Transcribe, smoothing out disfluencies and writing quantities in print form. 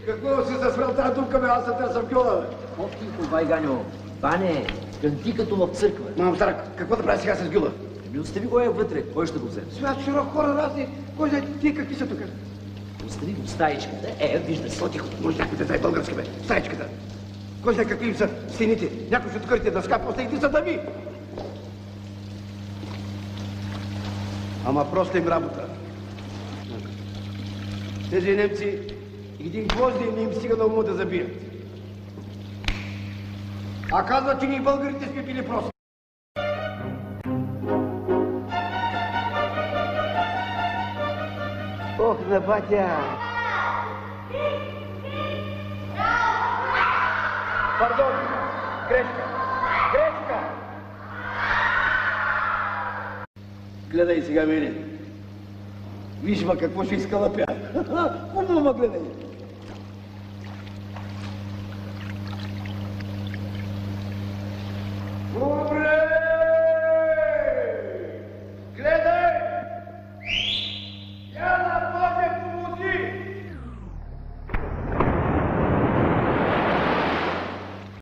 Какво си засврал тази дупка, бе? Аз се търсам гюла, бе. По-тихо, Байганю. Бане, кънти като в църква. Мам, стара, какво да прави сега с гюла? Ами остави го е вътре. Кой ще го вземе? Свят широк, хора разни. Кой знае ти какви са тук? Остави го в стаичката. Вижда се. По-тихо, може някой да знае български, бе. Стаечката. Кой знае какви им са стените? Някой ще откърите дъска, после иди са дъми. Ама просто им работа. Тези немци един гвозди не им стига да ума да забият. А казват, че ние българите сме били просто. Ох, на батя! Пардон! Грешка! Грешка! Гледай сега мене. Виж ма какво ще изкалъпя. Хубаво ма гледай. О,